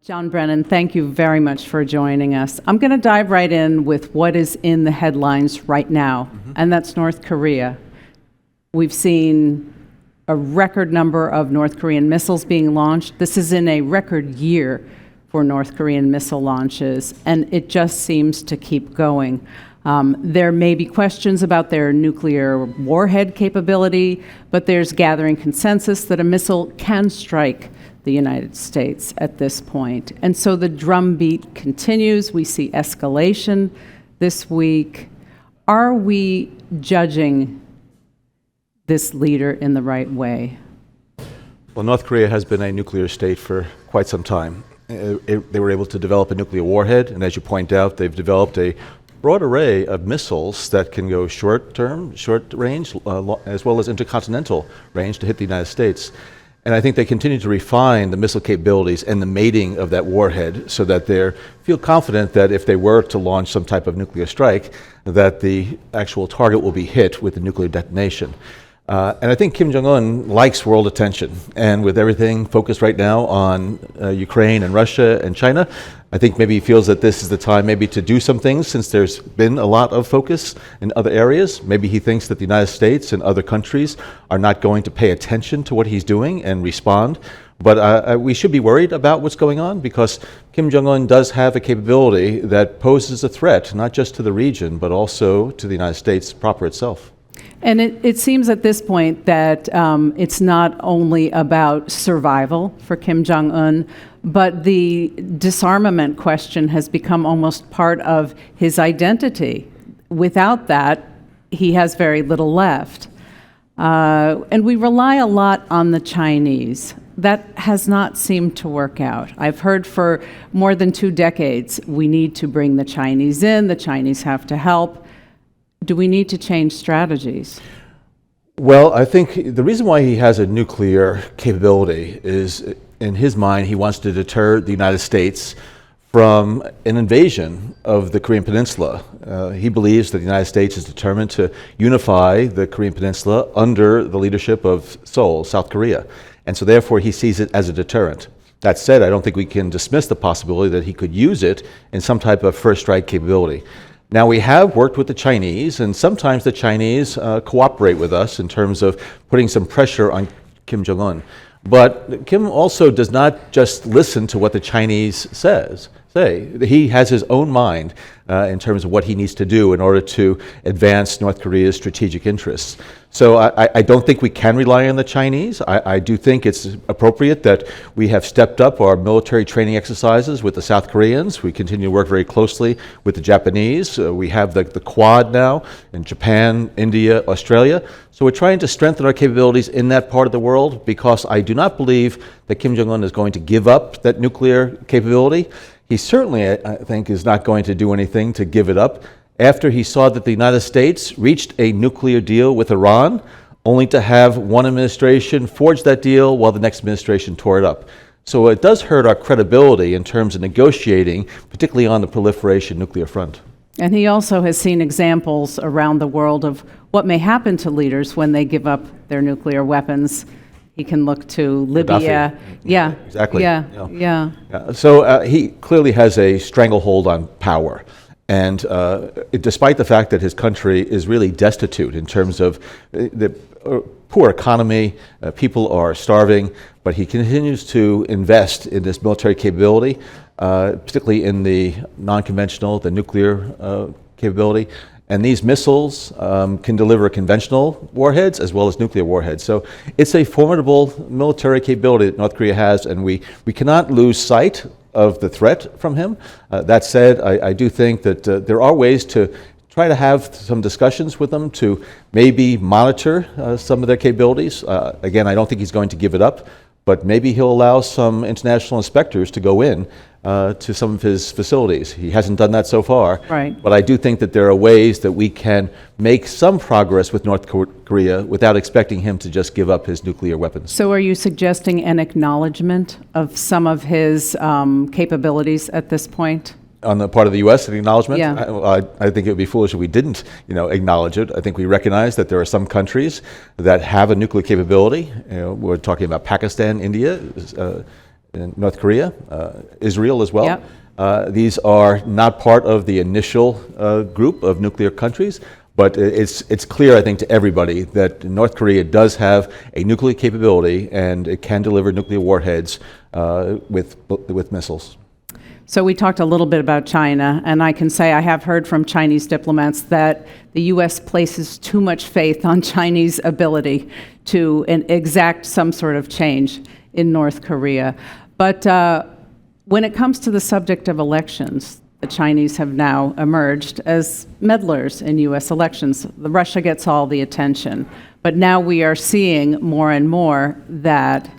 John Brennan, thank you very much for joining us. I'm going to dive right in with what is in the headlines right now, and that's North Korea. We've seen a record number of North Korean missiles being launched. This is in a record year for North Korean missile launches, and it just seems to keep going. There may be questions about their nuclear warhead capability, but there's gathering consensus that a missile can strike the United States at this point. And so the drumbeat continues. We see escalation this week. Are we judging this leader in the right way? Well, North Korea has been a nuclear state for quite some time. They were able to develop a nuclear warhead, and as you point out, they've developed a broad array of missiles that can go short range, as well as intercontinental range to hit the United States. And I think they continue to refine the missile capabilities and the mating of that warhead so that they feel confident that if they were to launch some type of nuclear strike, that the actual target will be hit with the nuclear detonation. And I think Kim Jong Un likes world attention. And with everything focused right now on Ukraine and Russia and China, I think maybe he feels that this is the time maybe to do some things since there's been a lot of focus in other areas. Maybe he thinks that the United States and other countries are not going to pay attention to what he's doing and respond. But we should be worried about what's going on because Kim Jong Un does have a capability that poses a threat, not just to the region, but also to the United States proper itself. And it seems at this point that it's not only about survival for Kim Jong Un, but the disarmament question has become almost part of his identity. Without that, he has very little left. And we rely a lot on the Chinese. That has not seemed to work out. I've heard for more than 2 decades, we need to bring the Chinese in, the Chinese have to help. Do we need to change strategies? Well, I think the reason why he has a nuclear capability is, in his mind, he wants to deter the United States from an invasion of the Korean Peninsula. He believes that the United States is determined to unify the Korean Peninsula under the leadership of Seoul, South Korea. And so therefore he sees it as a deterrent. That said, I don't think we can dismiss the possibility that he could use it in some type of first strike capability. Now, we have worked with the Chinese, and sometimes the Chinese cooperate with us in terms of putting some pressure on Kim Jong Un. But Kim also does not just listen to what the Chinese say. He has his own mind in terms of what he needs to do in order to advance North Korea's strategic interests. So I don't think we can rely on the Chinese. I do think it's appropriate that we have stepped up our military training exercises with the South Koreans. We continue to work very closely with the Japanese. We have the Quad now in Japan, India, Australia. So we're trying to strengthen our capabilities in that part of the world because I do not believe that Kim Jong Un is going to give up that nuclear capability. He certainly, I think, is not going to do anything to give it up after he saw that the United States reached a nuclear deal with Iran, only to have one administration forge that deal while the next administration tore it up. So it does hurt our credibility in terms of negotiating, particularly on the proliferation nuclear front. And he also has seen examples around the world of what may happen to leaders when they give up their nuclear weapons. He can look to Libya. Yeah, exactly. Yeah. So he clearly has a stranglehold on power. And despite the fact that his country is really destitute in terms of the poor economy, people are starving, but he continues to invest in this military capability, particularly in the non-conventional, the nuclear capability. And these missiles can deliver conventional warheads as well as nuclear warheads. So it's a formidable military capability that North Korea has, and we cannot lose sight of the threat from him. That said, I do think that there are ways to try to have some discussions with them to maybe monitor some of their capabilities. Again, I don't think he's going to give it up, but maybe he'll allow some international inspectors to go in to some of his facilities. He hasn't done that so far. Right. But I do think that there are ways that we can make some progress with North Korea without expecting him to just give up his nuclear weapons. So are you suggesting an acknowledgement of some of his capabilities at this point? On the part of the U.S., an acknowledgement? Yeah. I think it would be foolish if we didn't, acknowledge it. I think we recognize that there are some countries that have a nuclear capability. We're talking about Pakistan, India, North Korea, Israel as well. Yep. These are not part of the initial group of nuclear countries, but it's clear, I think, to everybody that North Korea does have a nuclear capability and it can deliver nuclear warheads with missiles. So we talked a little bit about China, and I can say I have heard from Chinese diplomats that the U.S. places too much faith on Chinese ability to exact some sort of change in North Korea. But when it comes to the subject of elections, the Chinese have now emerged as meddlers in U.S. elections. Russia gets all the attention. But now we are seeing more and more that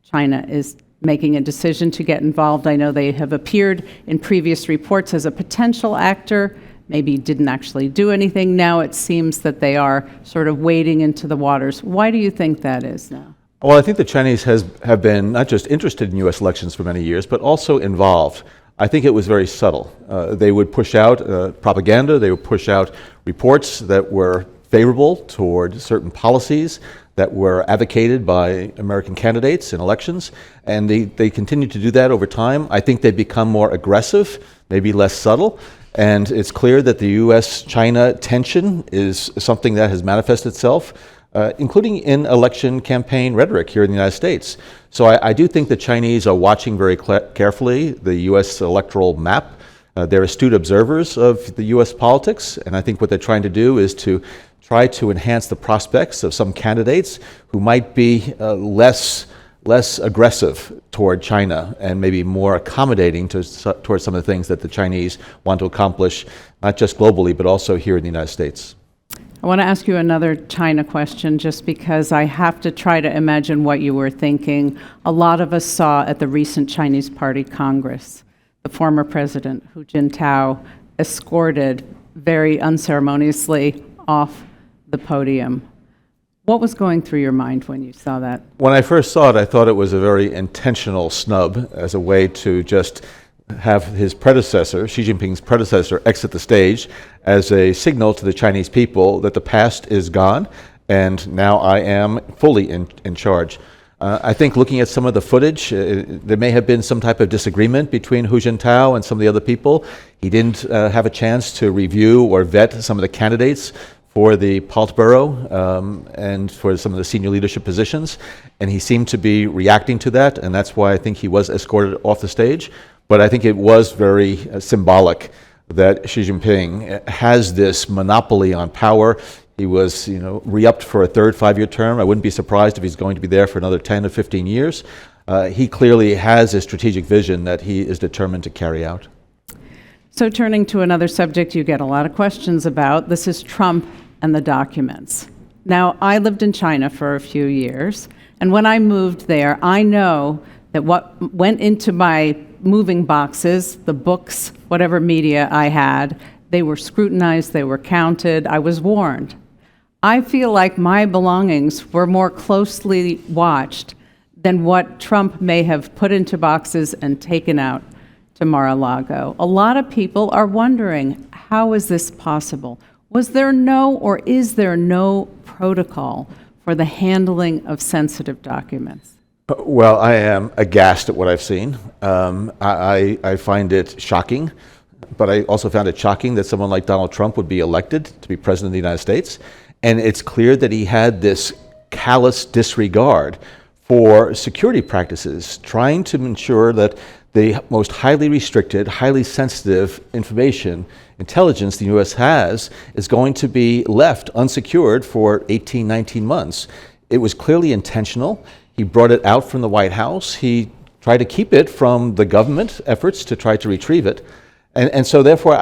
China is making a decision to get involved. I know they have appeared in previous reports as a potential actor, maybe didn't actually do anything. Now it seems that they are sort of wading into the waters. Why do you think that is now? Well, I think the Chinese have been not just interested in U.S. elections for many years, but also involved. I think it was very subtle. They would push out propaganda, they would push out reports that were favorable toward certain policies that were advocated by American candidates in elections, and they continue to do that over time. I think they've become more aggressive, maybe less subtle, and it's clear that the U.S.-China tension is something that has manifested itself, including in election campaign rhetoric here in the United States. So I do think the Chinese are watching very carefully the U.S. electoral map. They're astute observers of the U.S. politics, and I think what they're trying to do is to try to enhance the prospects of some candidates who might be less aggressive toward China and maybe more accommodating towards some of the things that the Chinese want to accomplish, not just globally, but also here in the United States. I want to ask you another China question just because I have to try to imagine what you were thinking. A lot of us saw at the recent Chinese Party Congress, the former President Hu Jintao escorted very unceremoniously off the podium. What was going through your mind when you saw that? When I first saw it, I thought it was a very intentional snub as a way to just have his predecessor, Xi Jinping's predecessor, exit the stage as a signal to the Chinese people that the past is gone and now I am fully in charge. I think looking at some of the footage, there may have been some type of disagreement between Hu Jintao and some of the other people. He didn't have a chance to review or vet some of the candidates for the Politburo and for some of the senior leadership positions, and he seemed to be reacting to that, and that's why I think he was escorted off the stage. But I think it was very symbolic that Xi Jinping has this monopoly on power. He was, re-upped for a third 5-year term. I wouldn't be surprised if he's going to be there for another 10 to 15 years. He clearly has a strategic vision that he is determined to carry out. So turning to another subject you get a lot of questions about, this is Trump and the documents. Now, I lived in China for a few years, and when I moved there, I know that what went into my moving boxes, the books, whatever media I had, they were scrutinized, they were counted, I was warned. I feel like my belongings were more closely watched than what Trump may have put into boxes and taken out to Mar-a-Lago. A lot of people are wondering, how is this possible? Was there no or is there no protocol for the handling of sensitive documents? Well, I am aghast at what I've seen. I find it shocking, but I also found it shocking that someone like Donald Trump would be elected to be president of the United States. And it's clear that he had this callous disregard for security practices, trying to ensure that the most highly restricted, highly sensitive information, intelligence the U.S. has is going to be left unsecured for 18, 19 months. It was clearly intentional. He brought it out from the White House. He tried to keep it from the government efforts to try to retrieve it. And so therefore,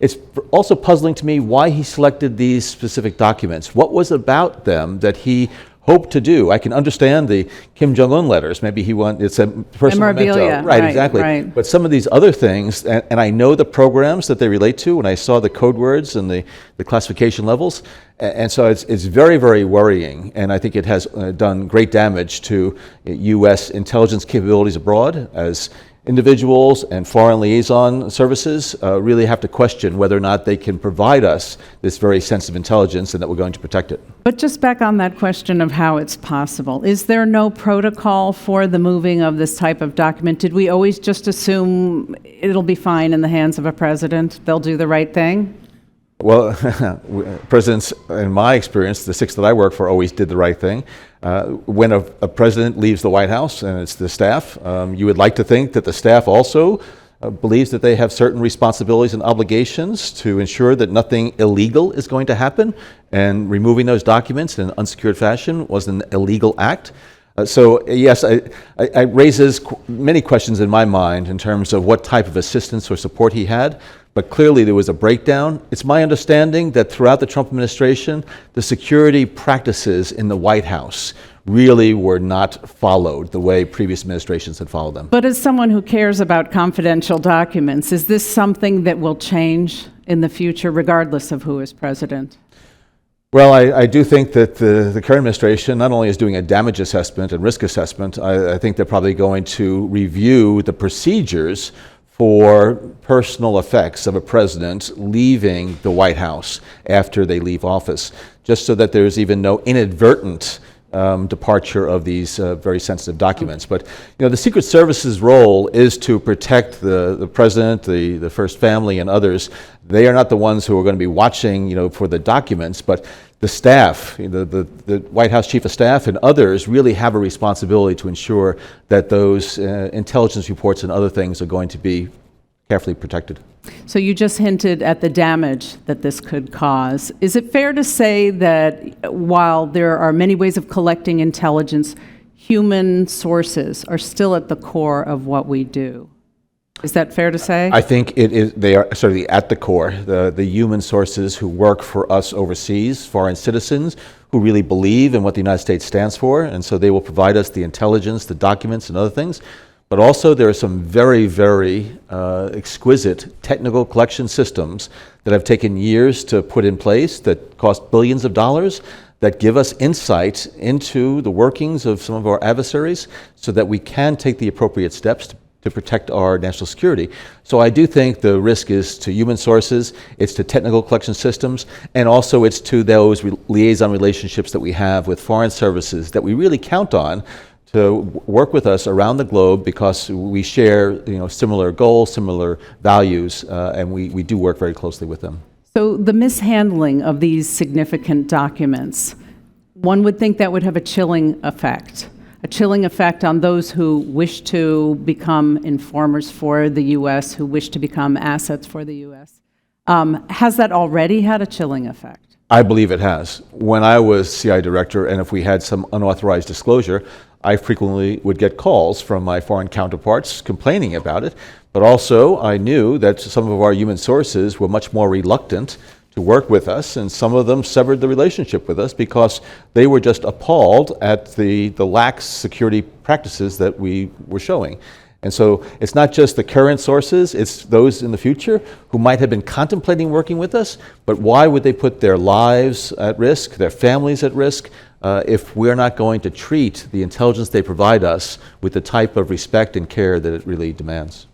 it's also puzzling to me why he selected these specific documents. What was about them that he hoped to do? I can understand the Kim Jong Un letters. Maybe he wanted, it's a personal memento. Right, exactly. Right. But some of these other things, and I know the programs that they relate to, and I saw the code words and the classification levels, and so it's very, very worrying, and I think it has done great damage to U.S. intelligence capabilities abroad, as individuals and foreign liaison services really have to question whether or not they can provide us this very sensitive intelligence and that we're going to protect it. But just back on that question of how it's possible, is there no protocol for the moving of this type of document? Did we always just assume it'll be fine in the hands of a president? They'll do the right thing? Well, presidents, in my experience, the 6 that I work for always did the right thing. When a president leaves the White House and it's the staff, you would like to think that the staff also believes that they have certain responsibilities and obligations to ensure that nothing illegal is going to happen, and removing those documents in an unsecured fashion was an illegal act. So yes, it raises many questions in my mind in terms of what type of assistance or support he had, but clearly there was a breakdown. It's my understanding that throughout the Trump administration, the security practices in the White House really were not followed the way previous administrations had followed them. But as someone who cares about confidential documents, is this something that will change in the future regardless of who is president? Well, I do think that the current administration not only is doing a damage assessment and risk assessment, I think they're probably going to review the procedures for personal effects of a president leaving the White House after they leave office, just so that there's even no inadvertent departure of these very sensitive documents. But the Secret Service's role is to protect the president, the First Family, and others. They are not the ones who are going to be watching, for the documents, but the staff, the White House Chief of Staff and others really have a responsibility to ensure that those intelligence reports and other things are going to be carefully protected. So you just hinted at the damage that this could cause. Is it fair to say that while there are many ways of collecting intelligence, human sources are still at the core of what we do? Is that fair to say? I think it is. They are certainly at the core. The human sources who work for us overseas, foreign citizens who really believe in what the United States stands for, and so they will provide us the intelligence, the documents, and other things. But also there are some very, very exquisite technical collection systems that have taken years to put in place that cost billions of dollars, that give us insight into the workings of some of our adversaries so that we can take the appropriate steps to protect our national security. So I do think the risk is to human sources, it's to technical collection systems, and also it's to those liaison relationships that we have with foreign services that we really count on to work with us around the globe because we share similar goals, similar values, and we do work very closely with them. So the mishandling of these significant documents, one would think that would have a chilling effect on those who wish to become informers for the U.S., who wish to become assets for the U.S. Has that already had a chilling effect? I believe it has. When I was CIA director, and if we had some unauthorized disclosure, I frequently would get calls from my foreign counterparts complaining about it, but also I knew that some of our human sources were much more reluctant to work with us, and some of them severed the relationship with us because they were just appalled at the lax security practices that we were showing. And so it's not just the current sources, it's those in the future who might have been contemplating working with us, but why would they put their lives at risk, their families at risk, if we're not going to treat the intelligence they provide us with the type of respect and care that it really demands?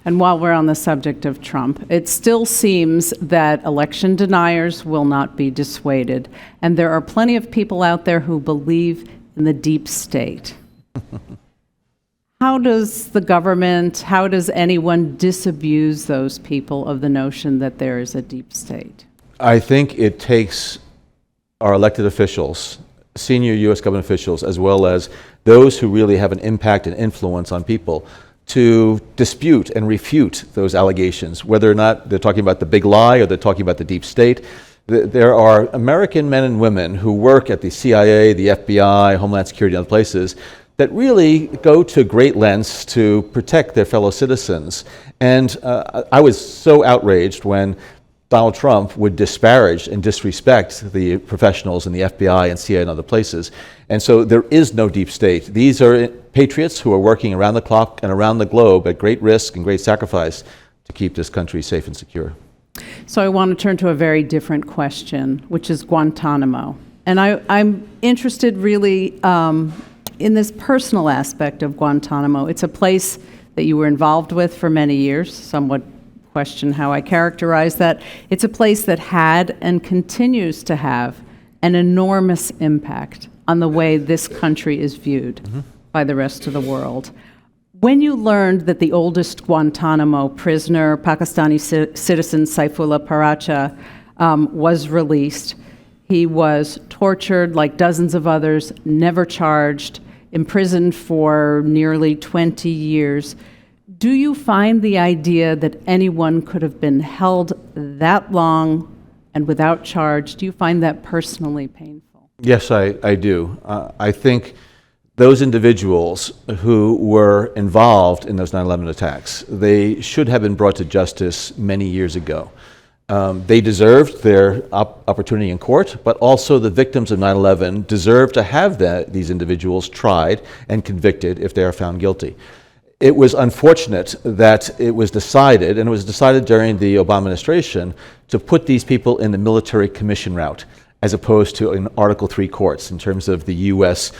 And while we're on the subject of Trump, it still seems that election deniers will not be dissuaded. And there are plenty of people out there who believe in the deep state. How does the government, how does anyone disabuse those people of the notion that there is a deep state? I think it takes our elected officials, senior U.S. government officials, as well as those who really have an impact and influence on people, to dispute and refute those allegations, whether or not they're talking about the big lie or they're talking about the deep state. There are American men and women who work at the CIA, the FBI, Homeland Security, and other places that really go to great lengths to protect their fellow citizens. And I was so outraged when Donald Trump would disparage and disrespect the professionals in the FBI and CIA and other places. And so there is no deep state. These are patriots who are working around the clock and around the globe at great risk and great sacrifice to keep this country safe and secure. So I want to turn to a very different question, which is Guantanamo. And I'm interested really in this personal aspect of Guantanamo. It's a place that you were involved with for many years. Some would question how I characterize that. It's a place that had and continues to have an enormous impact on the way this country is viewed by the rest of the world. When you learned that the oldest Guantanamo prisoner, Pakistani citizen Saifullah Paracha, was released, he was tortured like dozens of others, never charged, imprisoned for nearly 20 years. Do you find the idea that anyone could have been held that long and without charge, do you find that personally painful? Yes, I do. I think those individuals who were involved in those 9/11 attacks, they should have been brought to justice many years ago. They deserved their opportunity in court, but also the victims of 9/11 deserve to have these individuals tried and convicted if they are found guilty. It was unfortunate that it was decided, and it was decided during the Obama administration, to put these people in the military commission route, as opposed to in Article III courts in terms of the U.S.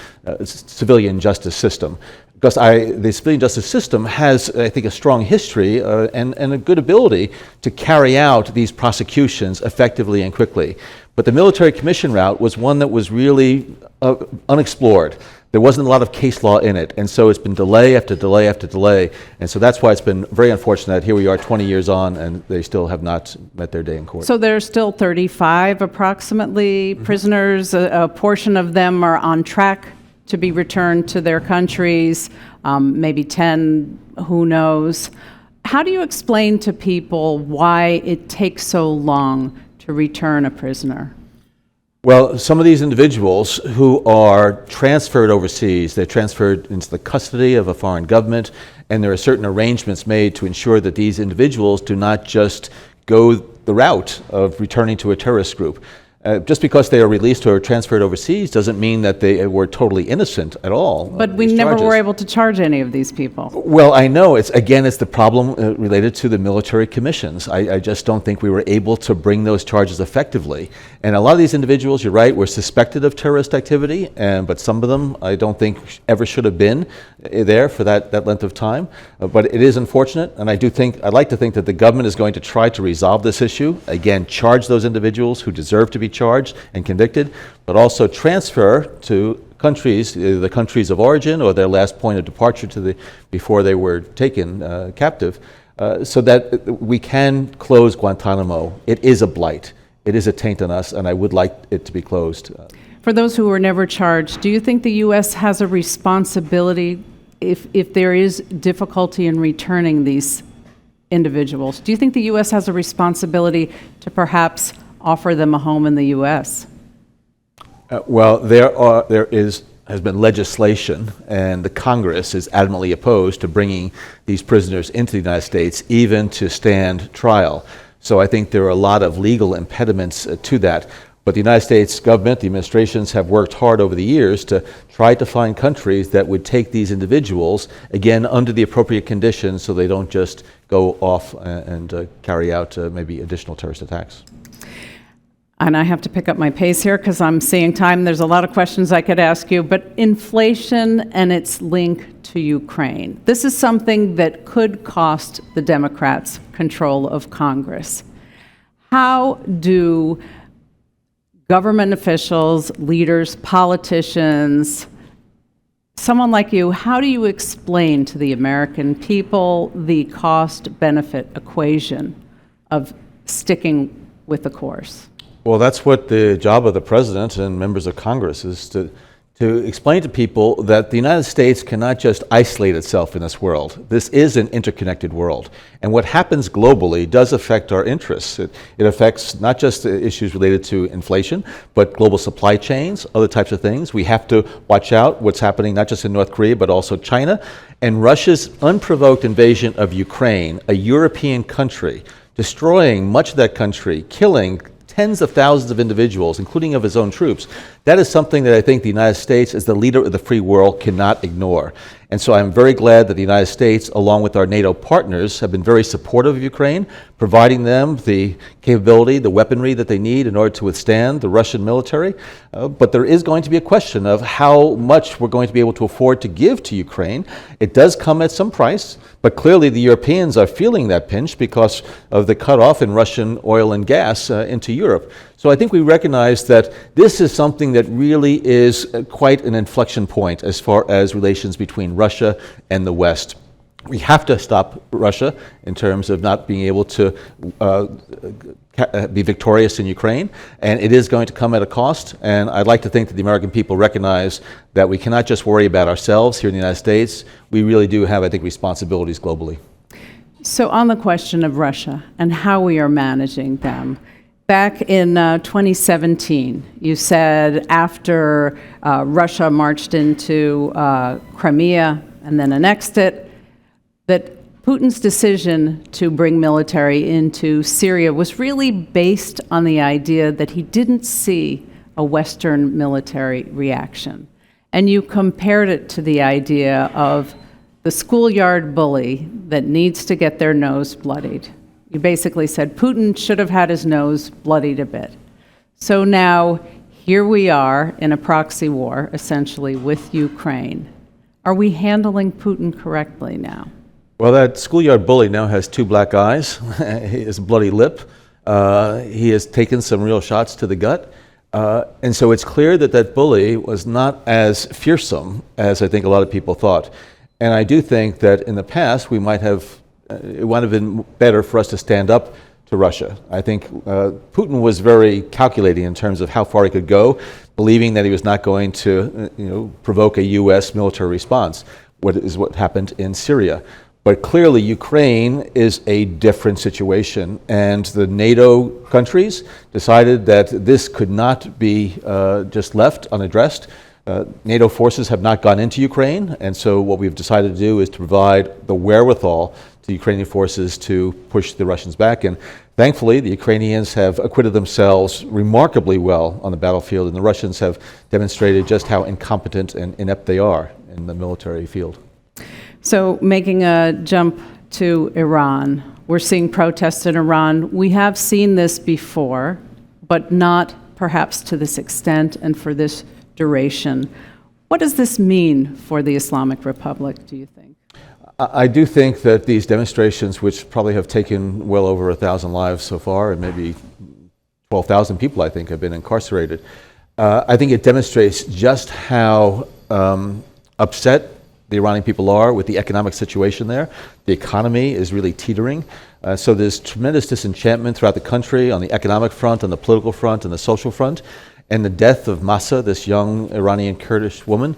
Civilian justice system. Because the civilian justice system has, I think, a strong history and a good ability to carry out these prosecutions effectively and quickly. But the military commission route was one that was really unexplored. There wasn't a lot of case law in it, and so it's been delay after delay after delay, and so that's why it's been very unfortunate that here we are 20 years on and they still have not met their day in court. So there's still 35 approximately prisoners. A portion of them are on track to be returned to their countries, maybe 10, who knows. How do you explain to people why it takes so long to return a prisoner? Well, some of these individuals who are transferred overseas, they're transferred into the custody of a foreign government, and there are certain arrangements made to ensure that these individuals do not just go the route of returning to a terrorist group. Just because they are released or transferred overseas doesn't mean that they were totally innocent at all. But we never were able to charge any of these people. Well, I know. It's the problem related to the military commissions. I just don't think we were able to bring those charges effectively. And a lot of these individuals, you're right, were suspected of terrorist activity, but some of them I don't think ever should have been there for that length of time. But it is unfortunate, and I'd like to think that the government is going to try to resolve this issue. Again, charge those individuals who deserve to be charged and convicted, but also transfer to countries, either the countries of origin or their last point of departure before they were taken captive, so that we can close Guantanamo. It is a blight. It is a taint on us, and I would like it to be closed. For those who were never charged, do you think the U.S. has a responsibility if there is difficulty in returning these individuals? Do you think the U.S. has a responsibility to perhaps offer them a home in the U.S.? Well, there has been legislation, and the Congress is adamantly opposed to bringing these prisoners into the United States, even to stand trial. So I think there are a lot of legal impediments to that. But the United States government, the administrations have worked hard over the years to try to find countries that would take these individuals, again, under the appropriate conditions so they don't just go off and carry out maybe additional terrorist attacks. And I have to pick up my pace here because I'm seeing time. There's a lot of questions I could ask you, but inflation and its link to Ukraine. This is something that could cost the Democrats control of Congress. How do government officials, leaders, politicians, someone like you, how do you explain to the American people the cost-benefit equation of sticking with the course? Well, that's what the job of the president and members of Congress is, to explain to people that the United States cannot just isolate itself in this world. This is an interconnected world. And what happens globally does affect our interests. It affects not just the issues related to inflation, but global supply chains, other types of things. We have to watch out what's happening not just in North Korea, but also China. And Russia's unprovoked invasion of Ukraine, a European country, destroying much of that country, killing tens of thousands of individuals, including of his own troops, That is something that I think the United States, as the leader of the free world, cannot ignore. And so I'm very glad that the United States, along with our NATO partners, have been very supportive of Ukraine, providing them the capability, the weaponry that they need in order to withstand the Russian military. But there is going to be a question of how much we're going to be able to afford to give to Ukraine. It does come at some price, but clearly the Europeans are feeling that pinch because of the cutoff in Russian oil and gas into Europe. So I think we recognize that this is something that really is quite an inflection point as far as relations between Russia and the West. We have to stop Russia in terms of not being able to be victorious in Ukraine, and it is going to come at a cost. And I'd like to think that the American people recognize that we cannot just worry about ourselves here in the United States. We really do have, I think, responsibilities globally. So on the question of Russia and how we are managing them, back in 2017, you said after Russia marched into Crimea and then annexed it, that Putin's decision to bring military into Syria was really based on the idea that he didn't see a Western military reaction. And you compared it to the idea of the schoolyard bully that needs to get their nose bloodied. You basically said Putin should have had his nose bloodied a bit. So now here we are in a proxy war, essentially, with Ukraine. Are we handling Putin correctly now? Well, that schoolyard bully now has two black eyes. He has a bloody lip. He has taken some real shots to the gut. And so it's clear that that bully was not as fearsome as I think a lot of people thought. And I do think that in the past it might have been better for us to stand up to Russia. I think Putin was very calculating in terms of how far he could go, believing that he was not going to provoke a U.S. military response, what happened in Syria. But clearly Ukraine is a different situation, and the NATO countries decided that this could not be just left unaddressed. NATO forces have not gone into Ukraine, and so what we've decided to do is to provide the wherewithal to Ukrainian forces to push the Russians back. And thankfully, the Ukrainians have acquitted themselves remarkably well on the battlefield, and the Russians have demonstrated just how incompetent and inept they are in the military field. So making a jump to Iran, we're seeing protests in Iran. We have seen this before, but not perhaps to this extent and for this duration. What does this mean for the Islamic Republic, do you think? I do think that these demonstrations, which probably have taken well over 1,000 lives so far, and maybe 12,000 people, I think, have been incarcerated, I think it demonstrates just how upset the Iranian people are with the economic situation there. The economy is really teetering. So there's tremendous disenchantment throughout the country on the economic front, on the political front, and the social front. And the death of Masa, this young Iranian Kurdish woman,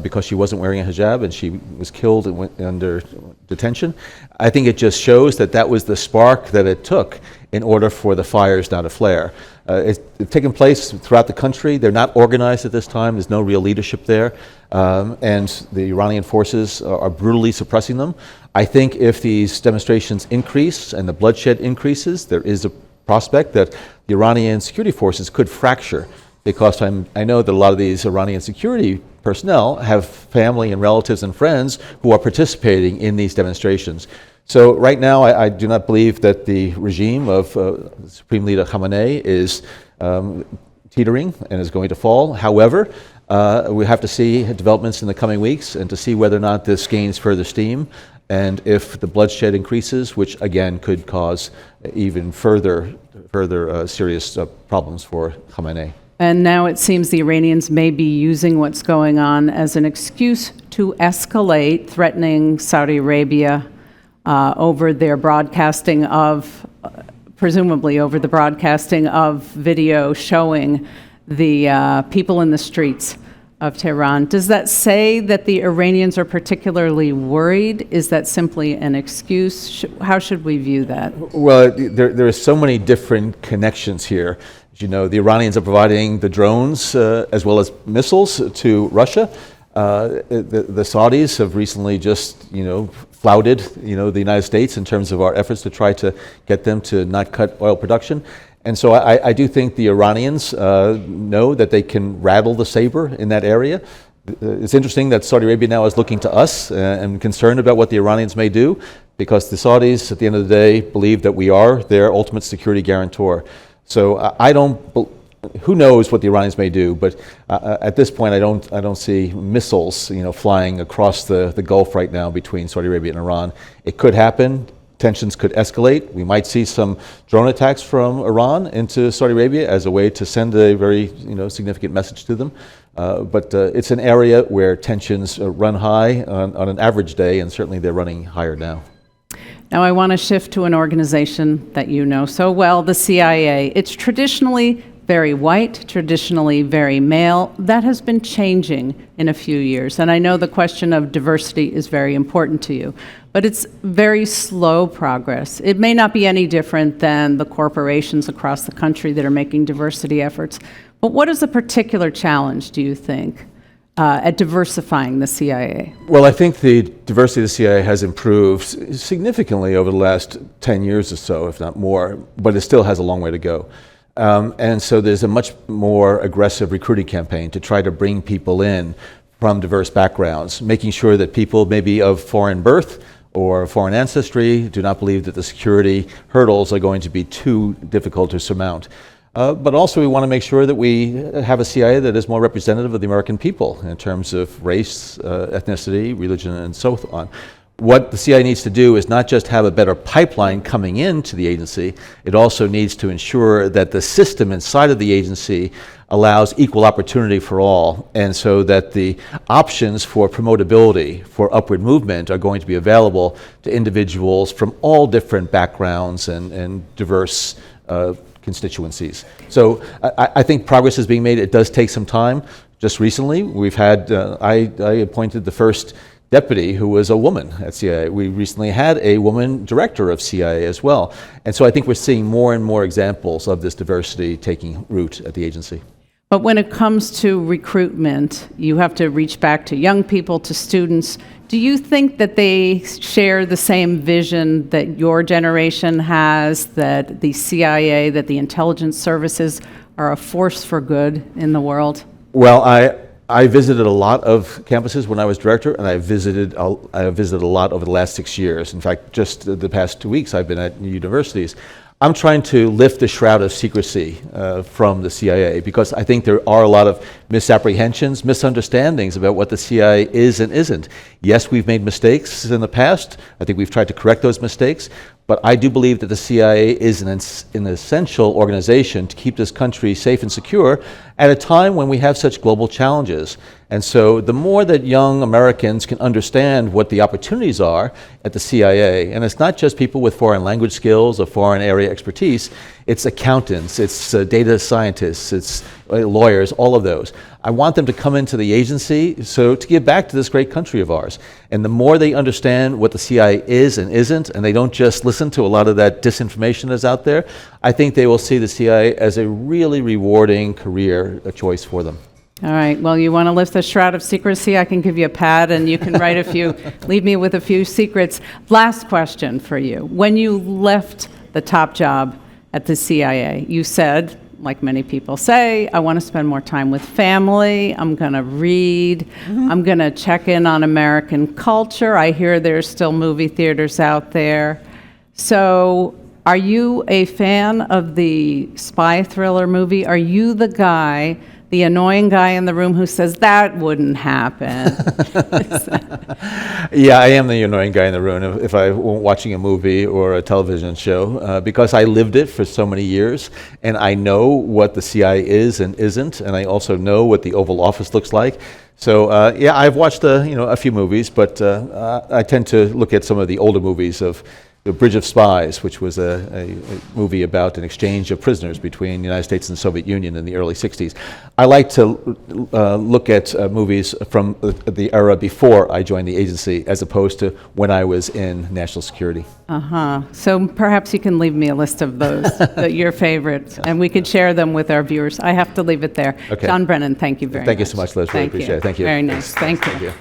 because she wasn't wearing a hijab and she was killed and went under detention, I think it just shows that that was the spark that it took in order for the fires now to flare. It's taken place throughout the country. They're not organized at this time. There's no real leadership there. And the Iranian forces are brutally suppressing them. I think if these demonstrations increase and the bloodshed increases, there is a prospect that the Iranian security forces could fracture, because I know that a lot of these Iranian security personnel have family and relatives and friends who are participating in these demonstrations. So right now, I do not believe that the regime of Supreme Leader Khamenei is teetering and is going to fall. However, we have to see developments in the coming weeks and to see whether or not this gains further steam, and if the bloodshed increases, which again could cause even further serious problems for Khamenei. And now it seems the Iranians may be using what's going on as an excuse to escalate, threatening Saudi Arabia over their broadcasting of, presumably over the broadcasting of video showing the people in the streets of Tehran. Does that say that the Iranians are particularly worried? Is that simply an excuse? How should we view that? Well, there are so many different connections here. As you know, the Iranians are providing the drones as well as missiles to Russia. The Saudis have recently just, flouted, the United States in terms of our efforts to try to get them to not cut oil production. And so I do think the Iranians know that they can rattle the saber in that area. It's interesting that Saudi Arabia now is looking to us and concerned about what the Iranians may do, because the Saudis, at the end of the day, believe that we are their ultimate security guarantor. So who knows what the Iranians may do? But at this point, I don't see missiles, flying across the Gulf right now between Saudi Arabia and Iran. It could happen. Tensions could escalate. We might see some drone attacks from Iran into Saudi Arabia as a way to send a very significant message to them. But it's an area where tensions run high on an average day, and certainly they're running higher now. Now I want to shift to an organization that you know so well, the CIA. It's traditionally very white, traditionally very male. That has been changing in a few years. And I know the question of diversity is very important to you, but it's very slow progress. It may not be any different than the corporations across the country that are making diversity efforts. But what is a particular challenge, do you think, at diversifying the CIA? Well, I think the diversity of the CIA has improved significantly over the last 10 years or so, if not more, but it still has a long way to go. And so there's a much more aggressive recruiting campaign to try to bring people in from diverse backgrounds, making sure that people maybe of foreign birth or foreign ancestry do not believe that the security hurdles are going to be too difficult to surmount. But also we want to make sure that we have a CIA that is more representative of the American people in terms of race, ethnicity, religion, and so on. What the CIA needs to do is not just have a better pipeline coming into the agency, it also needs to ensure that the system inside of the agency allows equal opportunity for all, and so that the options for promotability, for upward movement, are going to be available to individuals from all different backgrounds and diverse constituencies. So I think progress is being made. It does take some time. Just recently, we've had, I appointed the first deputy who was a woman at CIA. We recently had a woman director of CIA as well. And so I think we're seeing more and more examples of this diversity taking root at the agency. But when it comes to recruitment, you have to reach back to young people, to students. Do you think that they share the same vision that your generation has, that the CIA, that the intelligence services are a force for good in the world? Well, I visited a lot of campuses when I was director, and I visited a lot over the last 6 years. In fact, just the past 2 weeks I've been at universities. I'm trying to lift the shroud of secrecy from the CIA, because I think there are a lot of misapprehensions, misunderstandings about what the CIA is and isn't. Yes, we've made mistakes in the past. I think we've tried to correct those mistakes. But I do believe that the CIA is an essential organization to keep this country safe and secure at a time when we have such global challenges. And so the more that young Americans can understand what the opportunities are at the CIA, and it's not just people with foreign language skills or foreign area expertise, it's accountants, it's data scientists, it's lawyers, all of those. I want them to come into the agency to give back to this great country of ours. And the more they understand what the CIA is and isn't, and they don't just listen to a lot of that disinformation that's out there, I think they will see the CIA as a really rewarding career choice for them. All right. Well, you want to lift the shroud of secrecy? I can give you a pad and you can write a few, leave me with a few secrets. Last question for you. When you left the top job at the CIA, you said, like many people say, I want to spend more time with family. I'm going to read. I'm going to check in on American culture. I hear there's still movie theaters out there. So are you a fan of the spy thriller movie? Are you the guy, the annoying guy in the room who says, that wouldn't happen? Yeah, I am the annoying guy in the room if I'm watching a movie or a television show, because I lived it for so many years, and I know what the CIA is and isn't, and I also know what the Oval Office looks like. So yeah, I've watched a few movies, but I tend to look at some of the older movies of The Bridge of Spies, which was a movie about an exchange of prisoners between the United States and the Soviet Union in the early 60s. I like to look at movies from the era before I joined the agency, as opposed to when I was in national security. So perhaps you can leave me a list of those, your favorites, and we could share them with our viewers. I have to leave it there. Okay. John Brennan, thank you very much. Thank you so much, Liz. Really appreciate it. Thank you. Very nice. Thank you. Thank you.